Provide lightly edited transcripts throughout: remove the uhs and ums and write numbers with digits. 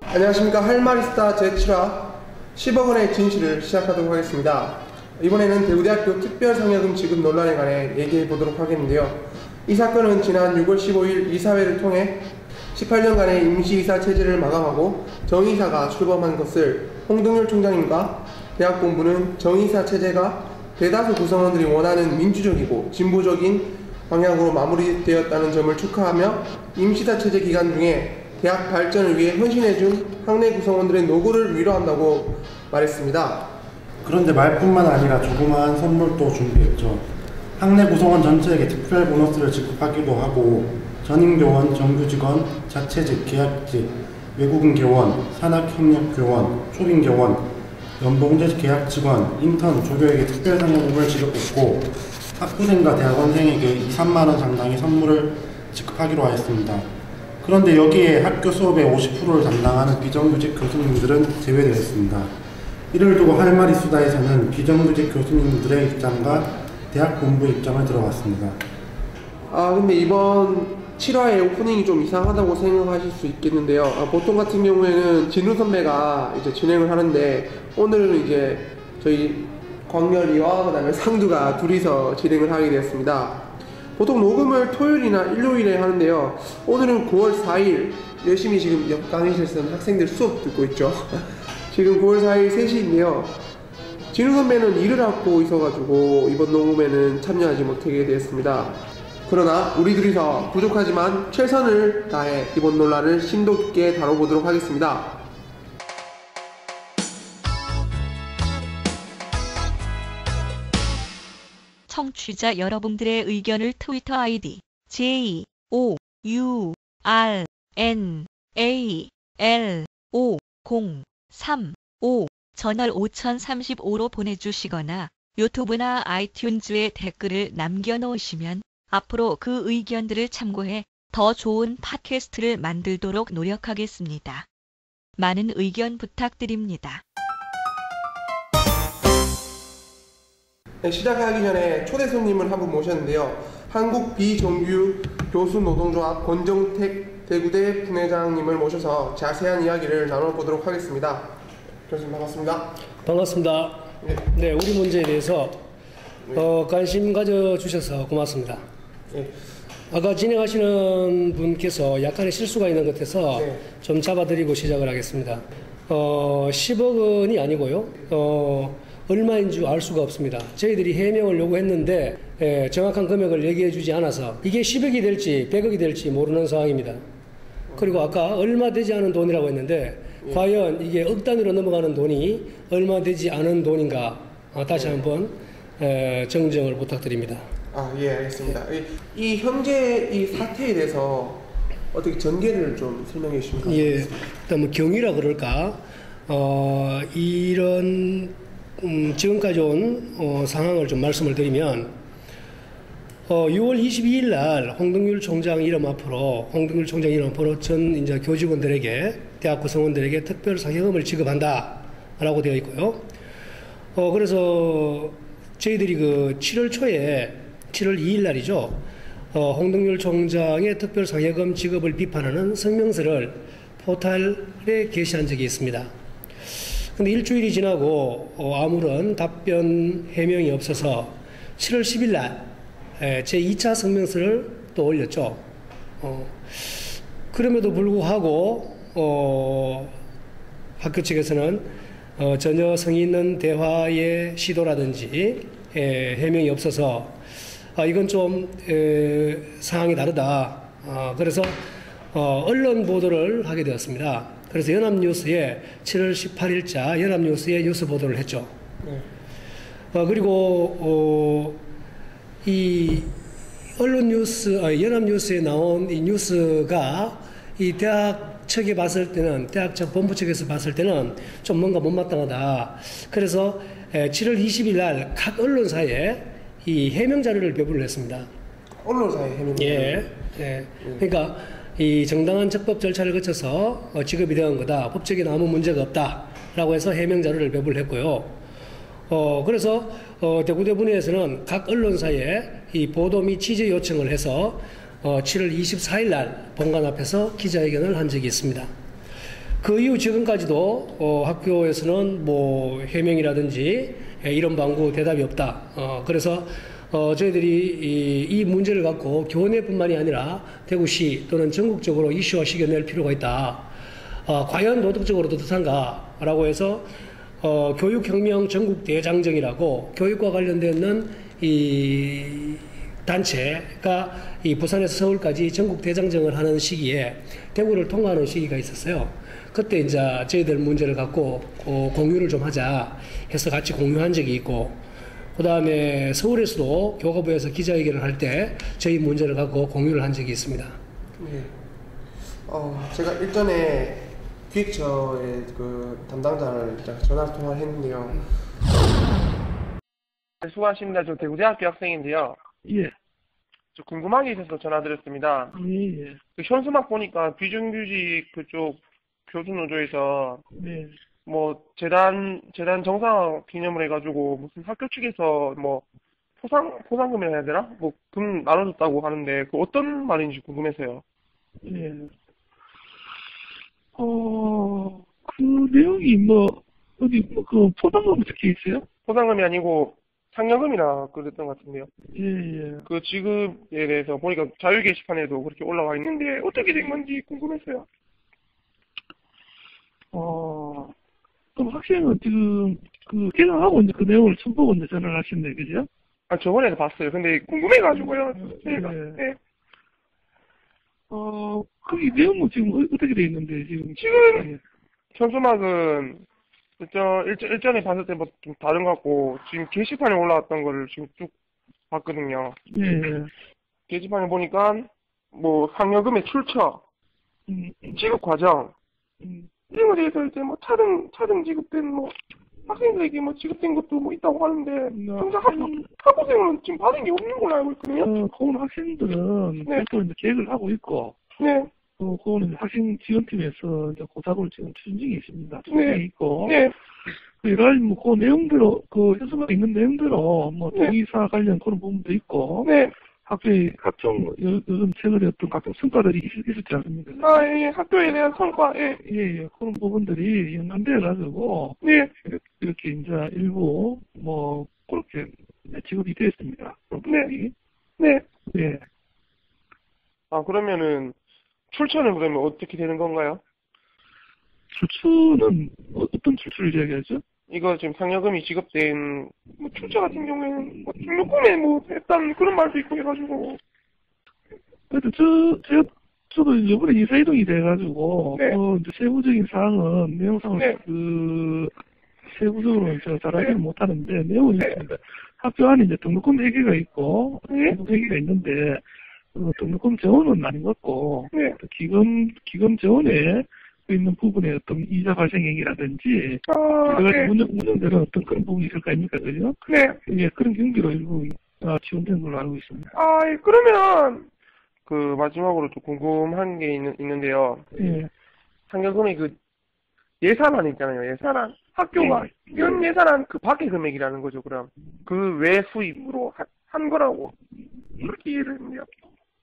안녕하십니까. 할말이스타 제7화 10억 원의 진실을 시작하도록 하겠습니다. 이번에는 대구대학교 특별상여금 지급 논란에 관해 얘기해 보도록 하겠는데요. 이 사건은 지난 6월 15일 이사회를 통해 18년간의 임시이사 체제를 마감하고 정의사가 출범한 것을 홍동열 총장님과 대학 본부는 정의사 체제가 대다수 구성원들이 원하는 민주적이고 진보적인 방향으로 마무리되었다는 점을 축하하며 임시이사 체제 기간 중에 대학 발전을 위해 헌신해준 학내 구성원들의 노고를 위로한다고 말했습니다. 그런데 말뿐만 아니라 조그마한 선물도 준비했죠. 학내 구성원 전체에게 특별 보너스를 지급하기도 하고 전임교원, 정규직원, 자체직, 계약직, 외국인 교원, 산학협력교원, 초빙교원, 연봉제 계약직원, 인턴, 조교에게 특별상여금을 지급했고 학부생과 대학원생에게 2, 3만원 상당의 선물을 지급하기로 하였습니다. 그런데 여기에 학교 수업의 50%를 담당하는 비정규직 교수님들은 제외되었습니다. 이를 두고 할말이 수다에서는 비정규직 교수님들의 입장과 대학 본부 입장을 들어봤습니다. 근데 이번 7화의 오프닝이 좀 이상하다고 생각하실 수 있겠는데요. 보통 같은 경우에는 진우 선배가 이제 진행을 하는데 오늘은 이제 저희 광렬이와 그다음에 상두가 둘이서 진행을 하게 되었습니다. 보통 녹음을 토요일이나 일요일에 하는데요. 오늘은 9월 4일 열심히 지금 옆 강의실에서는 학생들 수업 듣고 있죠. 지금 9월 4일 3시인데요. 진우 선배는 일을 하고 있어가지고 이번 녹음에는 참여하지 못하게 되었습니다. 그러나 우리 둘이서 부족하지만 최선을 다해 이번 논란을 심도 깊게 다뤄보도록 하겠습니다. 청취자 여러분들의 의견을 트위터 아이디 JOURNAL50335 저널 5035로 보내주시거나 유튜브나 아이튠즈에 댓글을 남겨놓으시면 앞으로 그 의견들을 참고해 더 좋은 팟캐스트를 만들도록 노력하겠습니다. 많은 의견 부탁드립니다. 시작하기 전에 초대 손님을 한 분 모셨는데요. 한국 비정규 교수노동조합 권정택 대구대 분회장님을 모셔서 자세한 이야기를 나눠보도록 하겠습니다. 교수님 반갑습니다. 반갑습니다. 네, 우리 문제에 대해서 관심 가져주셔서 고맙습니다. 네. 아까 진행하시는 분께서 약간의 실수가 있는 것 같아서 네. 좀 잡아드리고 시작을 하겠습니다. 10억 원이 아니고요. 얼마인 줄 알 수가 없습니다. 저희들이 해명을 요구했는데 정확한 금액을 얘기해 주지 않아서 이게 10억이 될지 100억이 될지 모르는 상황입니다. 그리고 아까 얼마 되지 않은 돈이라고 했는데 과연 이게 억 단위로 넘어가는 돈이 얼마 되지 않은 돈인가 다시 한번 정정을 부탁드립니다. 예, 알겠습니다. 이 현재 이 사태에 대해서 어떻게 전개를 좀 설명해 주시면 감사하겠습니다. 예, 일단 뭐 경위라 그럴까 이런 지금까지 온 상황을 좀 말씀을 드리면 6월 22일 날 홍동열 총장 이름 앞으로 전 이제 교직원들에게 대학 구성원들에게 특별 상여금을 지급한다라고 되어 있고요. 그래서 저희들이 그 7월 초에 7월 2일 날이죠. 홍동열 총장의 특별 상여금 지급을 비판하는 성명서를 포털에 게시한 적이 있습니다. 근데 일주일이 지나고 아무런 답변 해명이 없어서 7월 10일 날 제 2차 성명서를 또 올렸죠. 그럼에도 불구하고 학교 측에서는 전혀 성의 있는 대화의 시도라든지 해명이 없어서 이건 좀 상황이 다르다. 그래서 언론 보도를 하게 되었습니다. 그래서 연합뉴스에 7월 18일자 연합뉴스에 뉴스 보도를 했죠. 그리고 이 언론 뉴스, 연합뉴스에 나온 이 뉴스가 이 대학 측에 봤을 때는, 대학 측 본부 측에서 봤을 때는 좀 뭔가 못마땅하다. 그래서 7월 20일 날 각 언론사에 이 해명 자료를 배부를 했습니다. 언론사에 해명? 예. 그러니까 이 정당한 적법 절차를 거쳐서 지급이 되는 거다. 법적인 아무 문제가 없다라고 해서 해명 자료를 배부를 했고요. 그래서 대구대 분회에서는 각 언론사에 이 보도 및 취재 요청을 해서 7월 24일 날 본관 앞에서 기자회견을 한 적이 있습니다. 그 이후 지금까지도 학교에서는 뭐 해명이라든지 이런 방구 대답이 없다. 그래서 저희들이 이 문제를 갖고 교내뿐만이 아니라 대구시 또는 전국적으로 이슈화 시켜낼 필요가 있다. 과연 도덕적으로 떳떳한가라고 해서 교육혁명 전국대장정이라고 교육과 관련되는 이 단체가 이 부산에서 서울까지 전국대장정을 하는 시기에 대구를 통과하는 시기가 있었어요. 그때 이제 저희들 문제를 갖고 공유를 좀 하자 해서 같이 공유한 적이 있고, 그 다음에 서울에서도 교과부에서 기자회견을 할 때 저희 문제를 갖고 공유를 한 적이 있습니다. 네. 제가 일전에 기획처의 그 담당자를 전화 통화를 했는데요. 수고하십니다. 저 대구대학교 학생인데요. 예. 저 궁금한 게 있어서 전화드렸습니다. 예. 그 현수막 보니까 비정규직 그쪽 교수노조에서 네. 뭐 재단 정상 기념을 해가지고 무슨 학교 측에서 뭐 포상금이라 해야 되나? 뭐 금 나눠줬다고 하는데 그 어떤 말인지 궁금해서요. 예. 그 내용이 뭐 어디 뭐 그 포상금 적혀 있어요? 포상금이 아니고 상여금이라 그랬던 것 같은데요. 예. 그 지급에 대해서 보니까 자유 게시판에도 그렇게 올라와 있는데 어떻게 된 건지 궁금했어요. 그럼 학생은 지금 그 개강하고 이제 그 내용을 처음 보고 이제 전화를 하셨네, 그죠? 저번에도 봤어요. 근데 궁금해가지고요. 네. 네. 그 내용은 지금 어떻게 돼 있는데 지금? 지금 현수막은 일전에 봤을 때 뭐 좀 다른 것 같고 지금 게시판에 올라왔던 거를 지금 쭉 봤거든요. 예. 게시판에 보니까 뭐 상여금의 출처, 지급 과정 이런 거에 대해서 이제 뭐 차등 지급된 뭐 학생들에게 뭐 지급된 것도 뭐 있다고 하는데 현재 학부생은 지금 받은 게 없는 걸로 알고 있거든요. 그건 학생들은 별도로 이제 계획을 하고 있고. 네. 그거는 학생 지원팀에서 이제 고사를 지금 추진 중에 있습니다. 네. 있고. 네. 여러 가지 뭐 그 내용대로 그 현수막에 있는 내용대로 뭐 네. 동의사 관련 그런 부분도 있고. 네. 학교의 각종 요즘 최근에 어떤 각종 성과들이 있었지 않습니까? 예, 학교에 대한 성과, 예. 예, 그런 부분들이 연관되어가지고. 네. 이렇게 이제 일부 뭐 그렇게 지급이 되었습니다. 네. 네. 네. 그러면은 출처는 그러면 어떻게 되는 건가요? 출처는 어떤 출처를 이야기하죠? 이거 지금 상여금이 지급된 뭐 출처 같은 경우에는 뭐 등록금에 뭐 했다는 그런 말도 있고 해가지고. 그래도 저도 이번에 이사이동이 돼가지고 네. 이제 세부적인 사항은 내용상을 네. 그 세부적으로 제가 잘 알지는 네. 못하는데 내용은 네. 있습니다. 학교 안에 이제 등록금 회계가 있고 네. 등록 회계가 있는데 등록금 재원은 아닌 것 같고 네. 기금 재원에 있는 부분에 어떤 이자 발생액이라든지 여러 가지 네. 운영되는 어떤 그런 부분이 있을 거 아닙니까, 그죠? 네. 예, 그런 경비로 일부 지원된 걸로 알고 있습니다. 예, 그러면 그 마지막으로 좀 궁금한 게 있는데요. 예. 상여금의 그 예산안 있잖아요. 예산안. 학교가 연 예산안 그 밖의 금액이라는 거죠. 그럼 그 외 수입으로 한 거라고 그렇게 이해를 했는데요.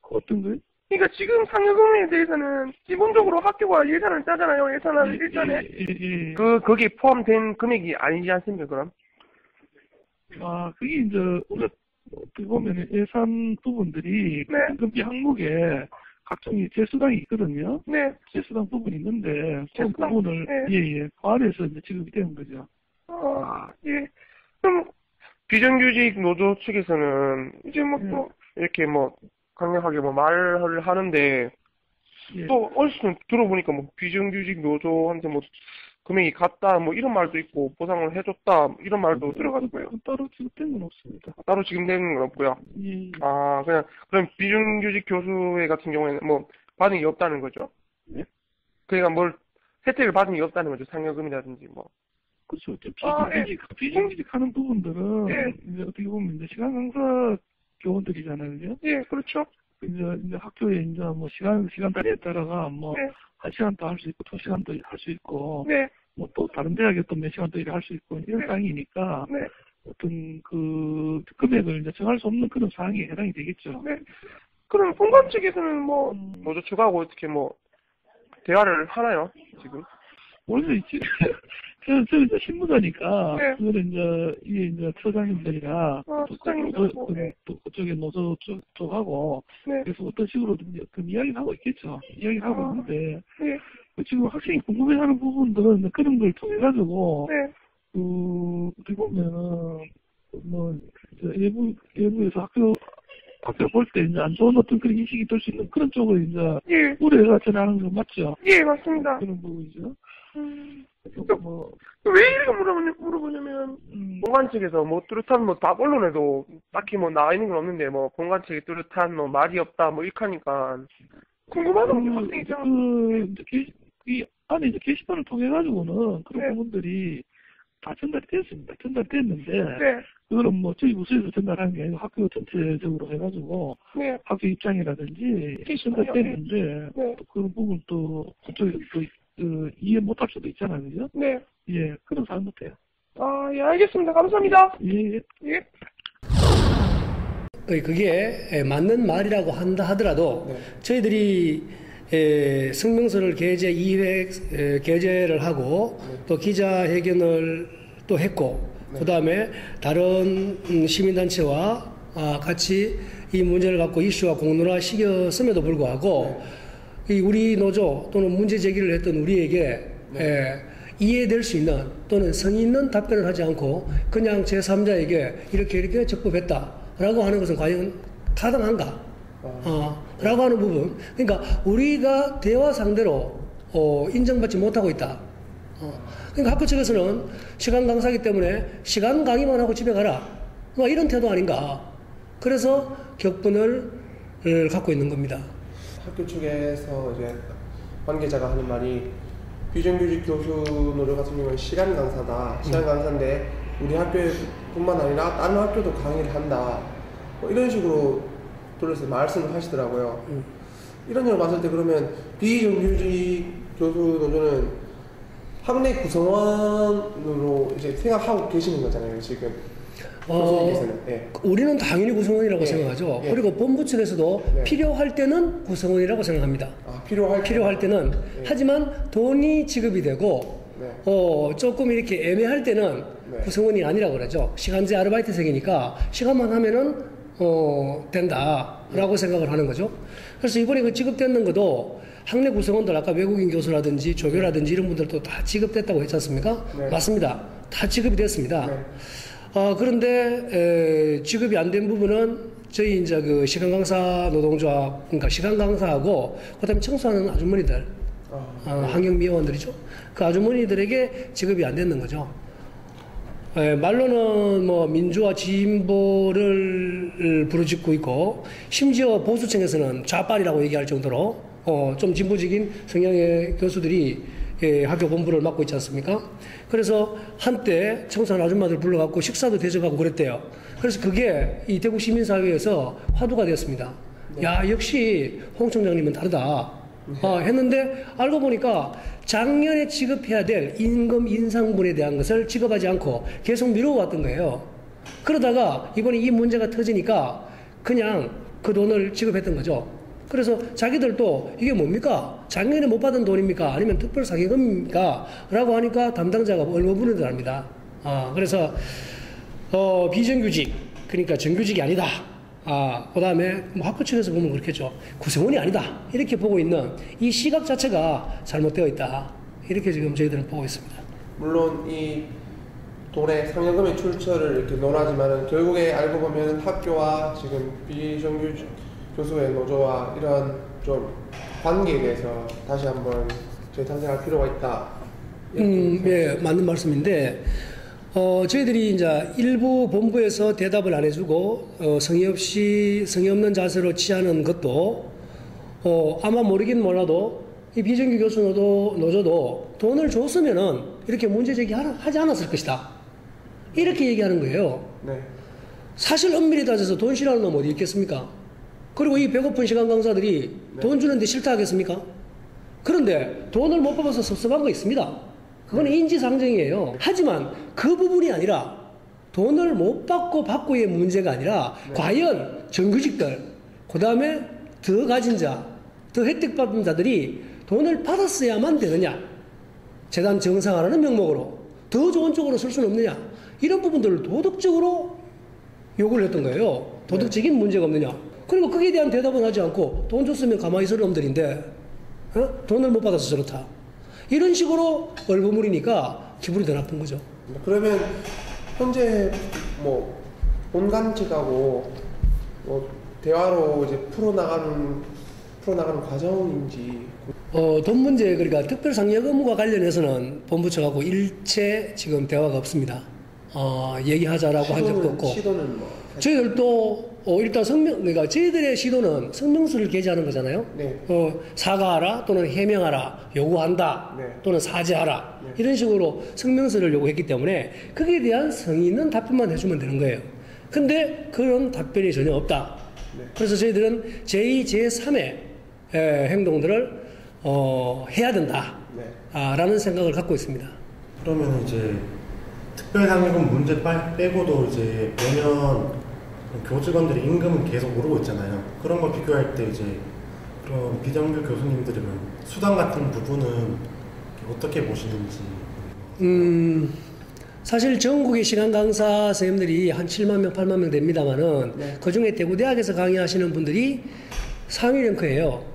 어떤 거요? 그러니까 지금 상여금에 대해서는 기본적으로 학교가 예산을 짜잖아요. 예산안 일전에 예. 거기에 포함된 금액이 아니지 않습니까? 그럼? 그게 이제 우리가 어떻게 보면 예산 부분들이 네. 금비 항목에 각종의 제수당이 있거든요. 네. 제수당 부분이 있는데 그 제수당? 부분을 네. 그 안에서 이제 지급이 되는 거죠. 예. 그럼 비정규직 노조 측에서는 이제 뭐 또 이렇게 뭐 강력하게 뭐 말을 하는데 예. 또 어디서 들어보니까 뭐 비정규직 노조한테 뭐 금액이 같다 뭐 이런 말도 있고 보상을 해줬다 이런 말도 들어가지고요. 따로 지급된 건 없습니다. 따로 지금 되는 건 없고요. 예. 그럼 비정규직 교수회 같은 경우에는 뭐 받은 게 없다는 거죠. 예? 그러니까 뭘 혜택을 받은 게 없다는 거죠. 상여금이라든지 뭐. 그렇죠. 예. 비정규직 하는 부분들은 예. 이제 어떻게 보면 이제 시간 강사 교원들이잖아요, 그죠? 예, 그렇죠. 이제 학교에 이제 뭐 시간단위에 따라가 뭐 네. 1시간 더 할 수 있고 2시간 더 할 수 있고 네. 뭐 또 다른 대학에 또 몇 시간 더 일할 수 있고 이런 네. 사항이니까 네. 어떤 그 금액을 이제 정할 수 없는 그런 사항에 해당이 되겠죠. 네. 그럼 본관 측에서는 뭐 노조 측하고 어떻게 뭐 대화를 하나요 지금? 원래 저 이제 신무사니까 네. 그거는 이제 처장님들이나 그쪽에 노조 쪽하고 네. 그래서 어떤 식으로든 그 이야기를 하고 있겠죠. 이야기를 하고 있는데 네. 지금 학생이 궁금해하는 부분들은 그런 걸 통해 가지고 네. 어떻게 보면은 뭐 외부에서 학교 볼 때 이제 안 좋은 어떤 그런 인식이 될 수 있는 그런 쪽을 이제 예. 우려가 전하는 거 맞죠? 예, 맞습니다. 그런 부분이죠. 뭐 왜 이렇게 물어보냐면 본관 측에서 뭐 뚜렷한 뭐 답 언론에도 딱히 뭐 나와 있는 건 없는데 뭐 본관 측이 뚜렷한 뭐 말이 없다 뭐 이렇게 하니까 궁금하거든요. 학생 입장은. 이 안에 이제 게시판을 통해 가지고는 그런 네. 부분들이 다 전달이 됐습니다. 전달됐는데 네. 그거는 뭐 저희 부서에서 전달하는 게 아니고 학교 전체적으로 해가지고 네. 학교 입장이라든지 전달됐는데 네. 또 그런 부분 또 그쪽에 또 이해 못할 수도 있잖아요, 그죠? 네. 예, 그런 상황 같아요. 아, 예, 알겠습니다. 감사합니다. 예. 예. 그게 맞는 말이라고 한다 하더라도 네. 저희들이 성명서를 게재 2회 게재를 하고 또 기자회견을 또 했고 그 다음에 다른 시민단체와 같이 이 문제를 갖고 이슈화 공론화 시켰음에도 불구하고 이 우리 노조 또는 문제 제기를 했던 우리에게 이해될 수 있는 또는 성의 있는 답변을 하지 않고 그냥 제3자에게 이렇게 적법했다라고 하는 것은 과연 타당한가? 라고 하는 부분. 그러니까 우리가 대화 상대로 인정받지 못하고 있다. 그러니까 학교 측에서는 시간 강사기 때문에 시간 강의만 하고 집에 가라. 뭐 이런 태도 아닌가. 그래서 격분을 갖고 있는 겁니다. 학교 측에서 이제 관계자가 하는 말이 비정규직 교수 노조 같은 경우는 시간 강사다. 시간 강사인데 우리 학교뿐만 아니라 다른 학교도 강의를 한다. 뭐 이런 식으로 돌려서 말씀을 하시더라고요. 이런 걸 봤을 때 그러면 비정규직 교수 노조는 학내 구성원으로 이제 생각하고 계시는 거잖아요, 지금. 교수님께서는. 예. 우리는 당연히 구성원이라고 예. 생각하죠. 예. 그리고 본부 측에서도 네. 필요할 때는 구성원이라고 생각합니다. 필요할 때는. 예. 하지만 돈이 지급이 되고 네. 조금 이렇게 애매할 때는 네. 구성원이 아니라고 그러죠. 시간제 아르바이트생이니까 시간만 하면은 된다라고 생각을 하는 거죠. 그래서 이번에 그 지급되는 것도 학내 구성원들 아까 외국인 교수라든지 조교라든지 이런 분들도 다 지급됐다고 했지 않습니까? 네. 맞습니다. 다 지급이 됐습니다. 네. 그런데 지급이 안 된 부분은 저희 이제 그 시간 강사 노동조합, 그러니까 시간 강사하고 그다음에 청소하는 아주머니들, 환경미화원들이죠. 그 아주머니들에게 지급이 안 됐는 거죠. 말로는 뭐 민주화 진보를 부르짖고 있고 심지어 보수층에서는 좌빨이라고 얘기할 정도로 좀 진보적인 성향의 교수들이 학교 본부를 맡고 있지 않습니까? 그래서 한때 청소하는 아줌마들 불러갖고 식사도 대접하고 그랬대요. 그래서 그게 이 대구 시민사회에서 화두가 되었습니다. 야, 역시 홍 총장님은 다르다. 했는데 알고 보니까 작년에 지급해야 될 임금 인상분에 대한 것을 지급하지 않고 계속 미뤄왔던 거예요. 그러다가 이번에 이 문제가 터지니까 그냥 그 돈을 지급했던 거죠. 그래서 자기들도 이게 뭡니까? 작년에 못 받은 돈입니까? 아니면 특별사기금입니까? 라고 하니까 담당자가 얼버무리는 줄 압니다. 그래서 비정규직, 그러니까 정규직이 아니다. 그 다음에 뭐 학교 측에서 보면 그렇겠죠. 구성원이 아니다. 이렇게 보고 있는 이 시각 자체가 잘못되어 있다. 이렇게 지금 저희들은 보고 있습니다. 물론 이 돈의 상여금의 출처를 이렇게 논하지만은 결국에 알고 보면 학교와 지금 비정규직 교수의 노조와 이런 좀 관계에 대해서 다시 한번 재탄생할 필요가 있다. 예, 맞는 말씀인데, 저희들이 이제 일부 본부에서 대답을 안 해주고, 성의 없는 자세로 취하는 것도, 아마 모르긴 몰라도, 이 비정규 교수 노조도 돈을 줬으면은 이렇게 문제 제기하지 않았을 것이다. 이렇게 얘기하는 거예요. 네. 사실 엄밀히 따져서 돈 싫어하는 놈 어디 있겠습니까? 그리고 이 배고픈 시간 강사들이 돈 주는데 싫다 하겠습니까? 그런데 돈을 못 받아서 섭섭한 거 있습니다. 그건 인지상정이에요. 하지만 그 부분이 아니라 돈을 못 받고의 문제가 아니라 과연 정규직들, 그 다음에 더 가진 자, 더 혜택 받은 자들이 돈을 받았어야만 되느냐? 재단 정상화라는 명목으로 더 좋은 쪽으로 쓸 수는 없느냐? 이런 부분들을 도덕적으로 요구를 했던 거예요. 도덕적인 문제가 없느냐? 그리고 거기에 대한 대답은 하지 않고 돈 줬으면 가만히 있을 놈들인데 돈을 못 받아서 저렇다. 이런 식으로 얼버무리니까 기분이 더 나쁜 거죠. 그러면 현재 뭐 본관측하고 뭐 대화로 이제 풀어나가는 과정인지. 돈 문제, 그러니까 특별상여 의무와 관련해서는 본부 측하고 일체 지금 대화가 없습니다. 얘기하자라고 한 적도 없고. 시도는 뭐. 저희들도 일단 그러니까 저희들의 시도는 성명서를 게재하는 거잖아요. 네. 사과하라 또는 해명하라, 요구한다 네. 또는 사죄하라, 네. 이런 식으로 성명서를 요구했기 때문에 거기에 대한 성의 있는 답변만 해주면 되는 거예요. 근데 그런 답변이 전혀 없다. 네. 그래서 저희들은 제2, 제3의 행동들을 해야 된다. 네. 라는 생각을 갖고 있습니다. 그러면 이제 특별상여금 문제 빼고도 이제 매년 교직원들의 임금은 계속 오르고 있잖아요. 그런 걸 비교할 때 이제 그런 비정규 교수님들은 수당 같은 부분은 어떻게 보시는지. 사실 전국의 시간 강사 선생님들이 한 7만 명, 8만 명 됩니다만은 네. 그 중에 대구대학에서 강의하시는 분들이 상위 랭크예요.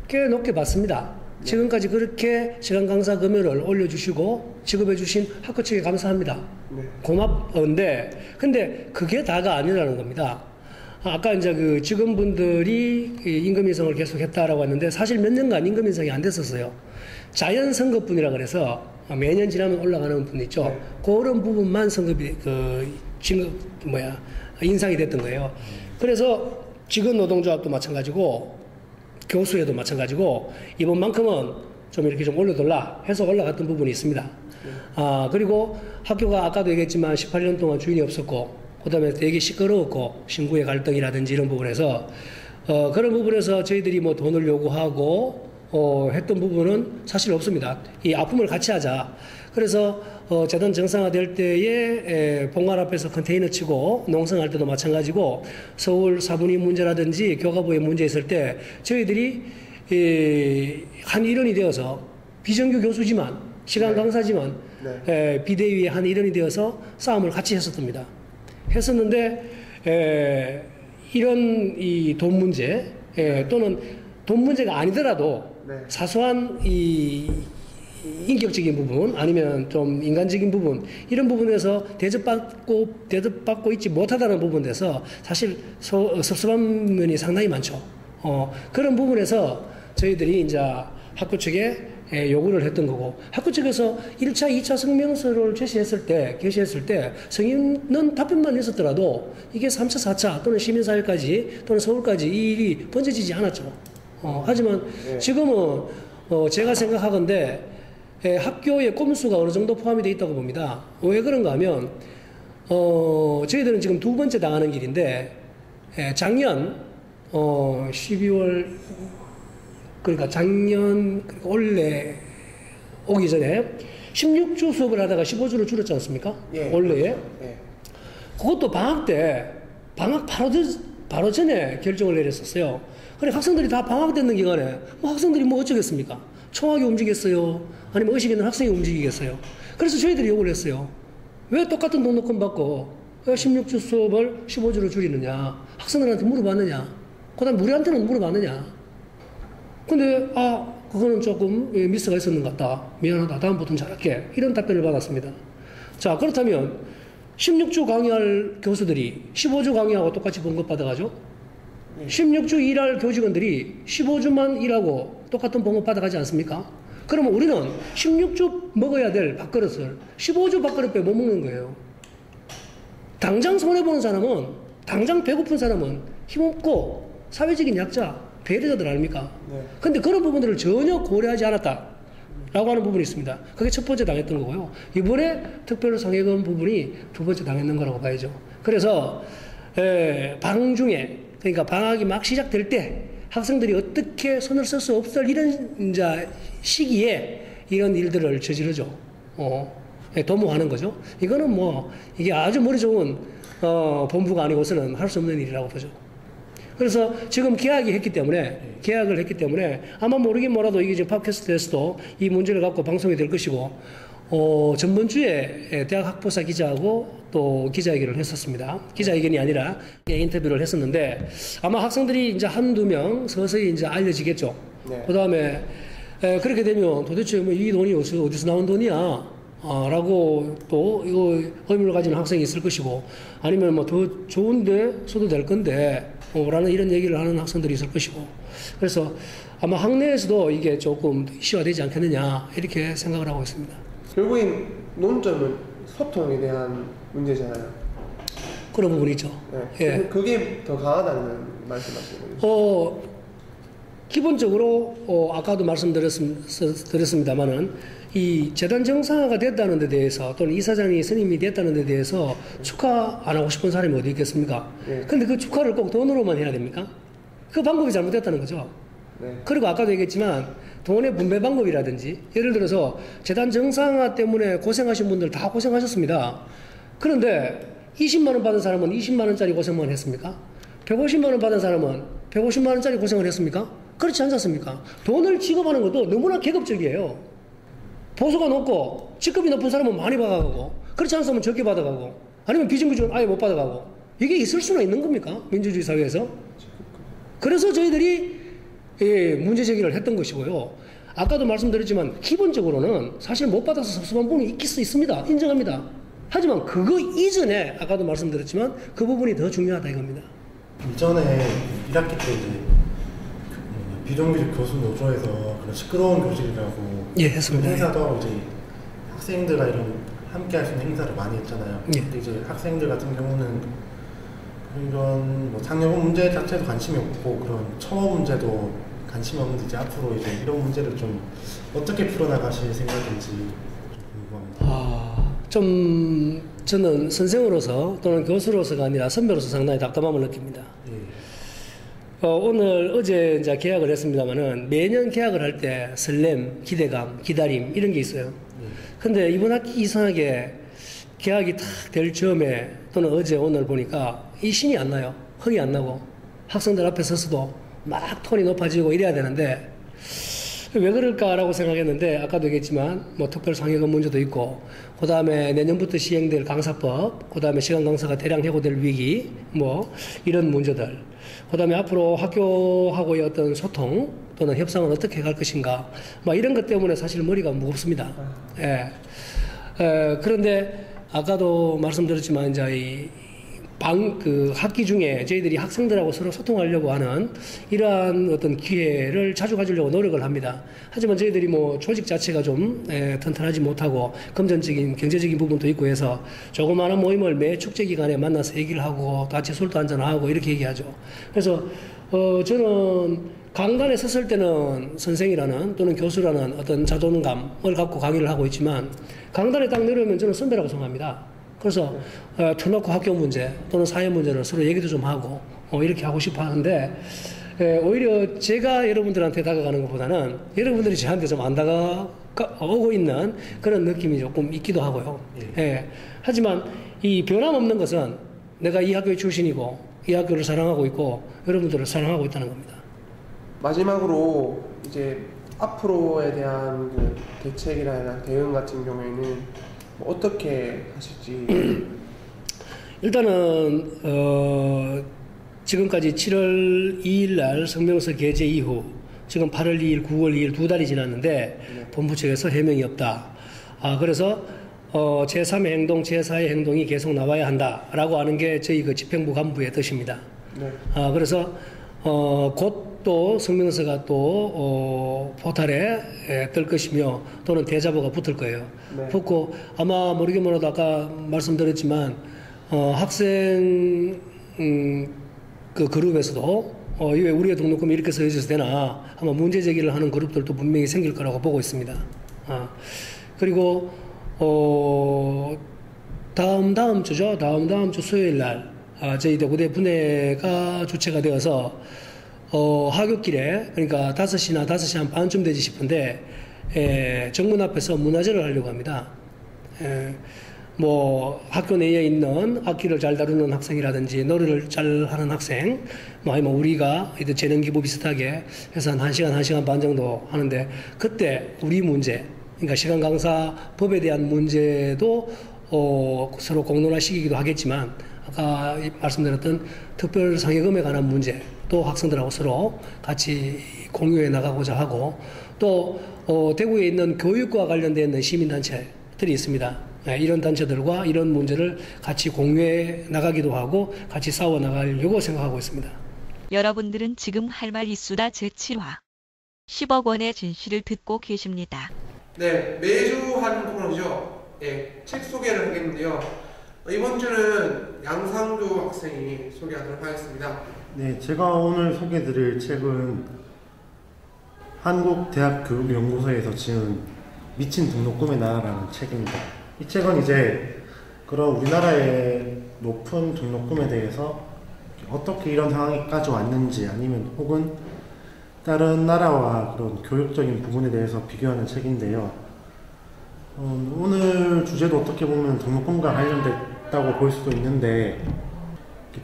꽤 높게 받습니다. 네. 지금까지 그렇게 시간 강사 금요를 올려주시고 지급해주신 학교 측에 감사합니다. 네. 고맙은데, 근데 그게 다가 아니라는 겁니다. 아까 이제 그 직원분들이 임금 인상을 계속 했다라고 했는데 사실 몇 년간 임금 인상이 안 됐었어요. 자연 선거분이라 그래서 매년 지나면 올라가는 분 있죠. 네. 그런 부분만 선급이 인상이 됐던 거예요. 그래서 직원 노동조합도 마찬가지고 교수회도 마찬가지고 이번만큼은 좀 이렇게 좀 올려달라 해서 올라갔던 부분이 있습니다. 그리고 학교가 아까도 얘기했지만 18년 동안 주인이 없었고 그 다음에 되게 시끄러웠고 신구의 갈등이라든지 이런 부분에서 그런 부분에서 저희들이 뭐 돈을 요구하고 했던 부분은 사실 없습니다. 이 아픔을 같이 하자. 그래서 재단 정상화될 때에 본관 앞에서 컨테이너 치고 농성할 때도 마찬가지고 서울 사분위 문제라든지 교과부의 문제 있을 때 저희들이 한 일원이 되어서 비정규 교수지만 시간 강사지만 비대위의 한 일원이 되어서 싸움을 같이 했었는데 이런 이 돈 문제 또는 돈 문제가 아니더라도 사소한 이 인격적인 부분 아니면 좀 인간적인 부분 이런 부분에서 대접받고 있지 못하다는 부분에서 사실 섭섭한 면이 상당히 많죠. 그런 부분에서 저희들이 이제 학교 측에 요구를 했던 거고 학교 측에서 1차, 2차 성명서를 게시했을 때 성인은 답변만 있었더라도 이게 3차, 4차 또는 시민사회까지 또는 서울까지 이 일이 번져지지 않았죠. 하지만 지금은 제가 생각하건대 학교의 꼼수가 어느 정도 포함이 되어 있다고 봅니다. 왜 그런가 하면 저희들은 지금 두 번째 당하는 길인데 작년 12월 그러니까 작년 올해 오기 전에 16주 수업을 하다가 15주를 줄였지 않습니까? 올해에 그것도 방학 바로 전에 결정을 내렸었어요. 그래 학생들이 다 방학되는 기간에 학생들이 뭐 어쩌겠습니까? 총학이 움직였어요? 아니면 의식 있는 학생이 움직이겠어요? 그래서 저희들이 요구를 했어요. 왜 똑같은 등록금 받고 왜 16주 수업을 15주로 줄이느냐? 학생들한테 물어봤느냐? 그 다음에 우리한테는 물어봤느냐? 근데 그거는 조금 미스가 있었는 것 같다. 미안하다. 다음부터는 잘할게. 이런 답변을 받았습니다. 자, 그렇다면 16주 강의할 교수들이 15주 강의하고 똑같이 봉급 받아가죠? 16주 일할 교직원들이 15주만 일하고 똑같은 봉급 받아가지 않습니까? 그러면 우리는 16주 먹어야 될 밥그릇을 15주 밥그릇 빼 못 먹는 거예요. 당장 손해보는 사람은, 당장 배고픈 사람은 힘없고 사회적인 약자, 배려자들 아닙니까? 근데 그런 부분들을 전혀 고려하지 않았다. 라고 하는 부분이 있습니다. 그게 첫 번째 당했던 거고요. 이번에 특별상여금 부분이 두 번째 당했는 거라고 봐야죠. 그래서, 방 중에, 그러니까 방학이 막 시작될 때 학생들이 어떻게 손을 쓸 수 없을 이런 이제 시기에 이런 일들을 저지르죠. 도모하는 거죠. 이거는 뭐, 이게 아주 머리 좋은, 본부가 아니고서는 할 수 없는 일이라고 보죠. 그래서 지금 계약을 했기 때문에 아마 모르긴 뭐라도 이게 지금 팟캐스트에서도 이 문제를 갖고 방송이 될 것이고, 전번 주에 대학 학부사 기자하고 또 기자회견을 했었습니다. 기자회견이 아니라 인터뷰를 했었는데 아마 학생들이 이제 한두 명 서서히 이제 알려지겠죠. 네. 그 다음에 그렇게 되면 도대체 뭐 이 돈이 어디서 나온 돈이야? 라고 또 이거 의문을 가지는 학생이 있을 것이고, 아니면 뭐 더 좋은데 써도 될 건데 라는 이런 얘기를 하는 학생들이 있을 것이고, 그래서 아마 학내에서도 이게 조금 이슈화되지 않겠느냐 이렇게 생각을 하고 있습니다. 결국엔 논점은 소통에 대한 문제잖아요. 그런 부분이 있죠. 네. 예. 그게 더 강하다는 말씀하시는 거죠? 기본적으로 아까도 말씀드렸습니다만은 이 재단 정상화가 됐다는 데 대해서, 또는 이사장이 선임이 됐다는 데 대해서 축하 안 하고 싶은 사람이 어디 있겠습니까? 네. 근데 그 축하를 꼭 돈으로만 해야 됩니까? 그 방법이 잘못됐다는 거죠. 네. 그리고 아까도 얘기했지만 돈의 분배 방법이라든지, 예를 들어서 재단 정상화 때문에 고생하신 분들 다 고생하셨습니다. 그런데 20만 원 받은 사람은 20만 원짜리 고생만 했습니까? 150만 원 받은 사람은 150만 원짜리 고생을 했습니까? 그렇지 않습니까? 돈을 지급하는 것도 너무나 계급적이에요. 보수가 높고 직급이 높은 사람은 많이 받아가고, 그렇지 않은 사람은 적게 받아가고, 아니면 비정규직은 아예 못 받아가고, 이게 있을 수는 있는 겁니까? 민주주의 사회에서. 그래서 저희들이 문제 제기를 했던 것이고요. 아까도 말씀드렸지만 기본적으로는 사실 못 받아서 섭섭한 부분이 있을 수 있습니다. 인정합니다. 하지만 그거 이전에 아까도 말씀드렸지만 그 부분이 더 중요하다 이겁니다. 이전에 1학기 때 이제 비정규직 교수 노조에서 그런 시끄러운 교실이라고 예, 했습니다. 행사도 하고 이제 학생들과 이런 함께 할 수 있는 행사를 많이 했잖아요. 예. 근데 이제 학생들 같은 경우는 이런 뭐 상여금 문제 자체도 관심이 없고 그런 처우 문제도 관심이 없는데, 이제 앞으로 이제 이런 문제를 좀 어떻게 풀어나가실 생각인지 좀 궁금합니다. 좀 저는 선생으로서 또는 교수로서가 아니라 선배로서 상당히 답답함을 느낍니다. 예. 어제 이제 계약을 했습니다만은 매년 계약을 할 때 설렘, 기대감, 기다림 이런 게 있어요. 근데 이번 학기 이상하게 계약이 탁 될 즈음에 또는 어제 오늘 보니까 이 신이 안 나요. 흥이 안 나고 학생들 앞에 서서도 막 톤이 높아지고 이래야 되는데 왜 그럴까라고 생각했는데, 아까도 얘기했지만 뭐 특별 상여금 문제도 있고, 그 다음에 내년부터 시행될 강사법, 그 다음에 시간 강사가 대량 해고될 위기, 뭐 이런 문제들, 그 다음에 앞으로 학교하고의 어떤 소통 또는 협상을 어떻게 할 것인가, 막 이런 것 때문에 사실 머리가 무겁습니다. 예. 그런데 아까도 말씀드렸지만 이제 학기 중에 저희들이 학생들하고 서로 소통하려고 하는 이러한 어떤 기회를 자주 가지려고 노력을 합니다. 하지만 저희들이 뭐 조직 자체가 좀 튼튼하지 못하고 금전적인, 경제적인 부분도 있고 해서 조그마한 모임을 매 축제 기간에 만나서 얘기를 하고 같이 술도 한잔하고 이렇게 얘기하죠. 그래서 저는 강단에 섰을 때는 선생이라는 또는 교수라는 어떤 자존감을 갖고 강의를 하고 있지만, 강단에 딱 내려오면 저는 선배라고 생각합니다. 그래서 터놓고 학교 문제 또는 사회 문제를 서로 얘기도 좀 하고 이렇게 하고 싶어 하는데, 오히려 제가 여러분들한테 다가가는 것보다는 여러분들이 저한테 좀 안 다가오고 있는 그런 느낌이 조금 있기도 하고요. 예. 하지만 이 변함없는 것은 내가 이 학교의 출신이고 이 학교를 사랑하고 있고 여러분들을 사랑하고 있다는 겁니다. 마지막으로 이제 앞으로에 대한 그 대책이나 대응 같은 경우에는 뭐 어떻게 하실지. 일단은 지금까지 7월 2일 날 성명서 게재 이후 지금 8월 2일, 9월 2일 2달이 지났는데 본부 측에서 해명이 없다. 그래서 제3의 행동, 제4의 행동이 계속 나와야 한다라고 하는 게 저희 그 집행부 간부의 뜻입니다. 네. 그래서 곧 또 성명서가 또 포탈에 뜰 것이며 또는 대자보가 붙을 거예요. 네. 붙고 아마 모르긴 몰라도 아까 말씀드렸지만 학생 그 그룹에서도 왜 우리의 등록금이 이렇게 써져서 되나 아마 문제 제기를 하는 그룹들도 분명히 생길 거라고 보고 있습니다. 그리고 다음 주죠. 다음 주 수요일 날 저희 대구대 분회가 주최가 되어서 하굣길에, 그러니까 5시나 5시 한 반쯤 되지 싶은데 정문 앞에서 문화제를 하려고 합니다. 뭐 학교 내에 있는 악기를 잘 다루는 학생이라든지 노래를 잘 하는 학생, 뭐 아니면 우리가 재능 기부 비슷하게 해서 한 1시간, 1시간 반 정도 하는데, 그때 우리 문제, 그러니까 시간 강사 법에 대한 문제도 서로 공론화시키기도 하겠지만, 아까 말씀드렸던 특별 상여금에 관한 문제, 또 학생들하고 서로 같이 공유해 나가고자 하고, 또 대구에 있는 교육과 관련되어 있는 시민단체들이 있습니다. 이런 단체들과 이런 문제를 같이 공유해 나가기도 하고 같이 싸워 나가려고 생각하고 있습니다. 여러분들은 지금 할 말 이수다 제7화 10억 원의 진실을 듣고 계십니다. 네, 매주 하는 코너죠. 네, 책 소개를 하겠는데요. 이번 주는 양상조 학생이 소개하도록 하겠습니다. 네, 제가 오늘 소개드릴 책은 한국대학교육연구소에서 지은 미친 등록금의 나라라는 책입니다. 이 책은 이제 그런 우리나라의 높은 등록금에 대해서 어떻게 이런 상황까지 왔는지, 아니면 혹은 다른 나라와 그런 교육적인 부분에 대해서 비교하는 책인데요. 오늘 주제도 어떻게 보면 등록금과 관련됐다고 볼 수도 있는데,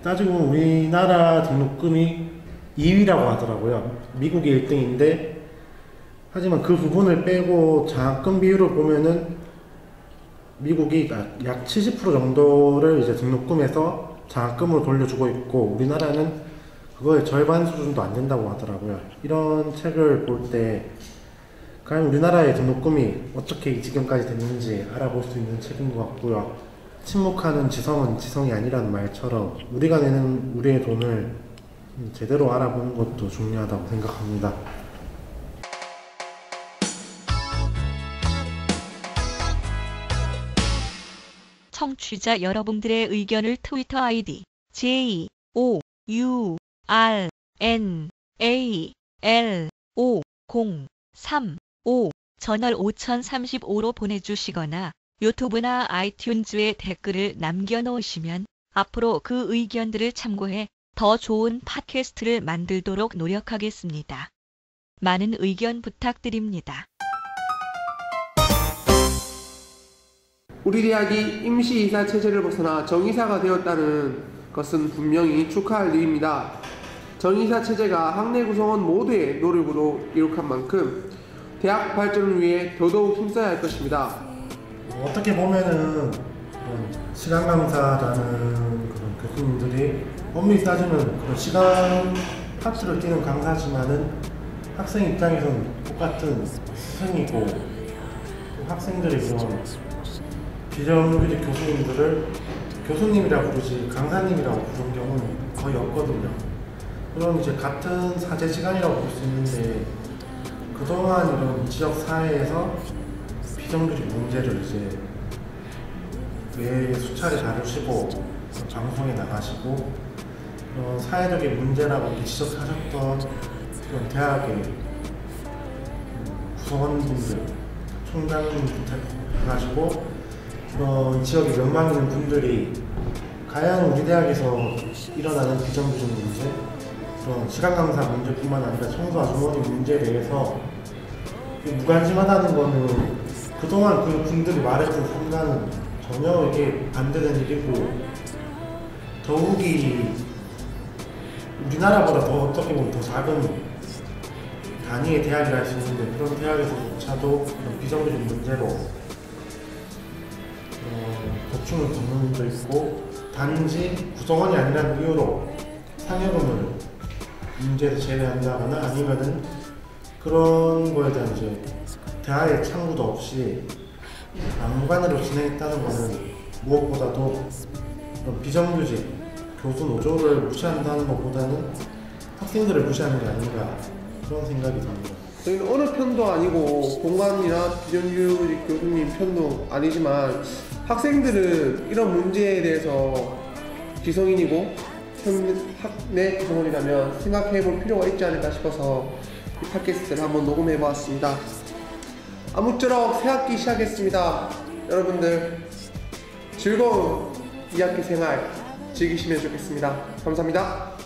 따지고 보면 우리나라 등록금이 2위라고 하더라고요. 미국이 1등인데, 하지만 그 부분을 빼고 장학금 비율을 보면은 미국이 약 70% 정도를 이제 등록금에서 장학금으로 돌려주고 있고, 우리나라는 그거의 절반 수준도 안 된다고 하더라고요. 이런 책을 볼 때 과연 우리나라의 등록금이 어떻게 이 지경까지 됐는지 알아볼 수 있는 책인 것 같고요. 침묵하는 지성은 지성이 아니라는 말처럼 우리가 내는 우리의 돈을 제대로 알아보는 것도 중요하다고 생각합니다. 청취자 여러분들의 의견을 트위터 아이디 JOURNAL5035 저널 5035로 보내주시거나 유튜브나 아이튠즈에 댓글을 남겨놓으시면 앞으로 그 의견들을 참고해 더 좋은 팟캐스트를 만들도록 노력하겠습니다. 많은 의견 부탁드립니다. 우리 대학이 임시이사 체제를 벗어나 정이사가 되었다는 것은 분명히 축하할 일입니다. 정이사 체제가 학내 구성원 모두의 노력으로 이룩한 만큼 대학 발전을 위해 더더욱 힘써야 할 것입니다. 어떻게 보면은 시간 강사라는 그런 교수님들이 엄밀히 따지면 그런 시간 파트를 뛰는 강사지만은 학생 입장에서는 똑같은 스승이고, 학생들이 그런 비정규직 교수님들을 교수님이라고 부르지 강사님이라고 부르는 경우는 거의 없거든요. 그럼 이제 같은 사제 시간이라고 볼 수 있는데, 그동안 이런 지역 사회에서 비정규직 문제를 이제 매 수차례 다루시고 방송에 나가시고 사회적인 문제라고 지적하셨던 그런 대학의 구성원분들, 총장님부터 해가지고 그런 지역에 명망 있는 분들이 과연 우리 대학에서 일어나는 비정규직 문제, 그런 시간 강사 문제뿐만 아니라 청소 아주머니 문제에 대해서 무관심하다는 거는 그동안 그 분들이 말했던 상관은 전혀 이게 반대된 일이고, 더욱이 우리나라보다 더 어떻게 보면 더 작은 단위의 대학이라 할 수 있는데, 그런 대학에서조차도 그런 비정규직 문제로 고충을 겪는 분도 있고, 단지 구성원이 아니라는 이유로 상여금을 문제에서 제외한다거나 아니면은 그런 거에 대한 이제 대학의 창구도 없이 막무가내로 진행했다는 것은 무엇보다도 비정규직 교수 노조를 무시한다는 것보다는 학생들을 무시하는 게 아닌가, 그런 생각이 듭니다. 저희는 어느 편도 아니고 공관이나 비정규직 교수님 편도 아니지만 학생들은 이런 문제에 대해서 지성인이고 학내 구성원이라면 생각해볼 필요가 있지 않을까 싶어서 이 팟캐스트를 한번 녹음해보았습니다. 아무쪼록 새학기 시작했습니다. 여러분들 즐거운 2학기 생활 즐기시면 좋겠습니다. 감사합니다.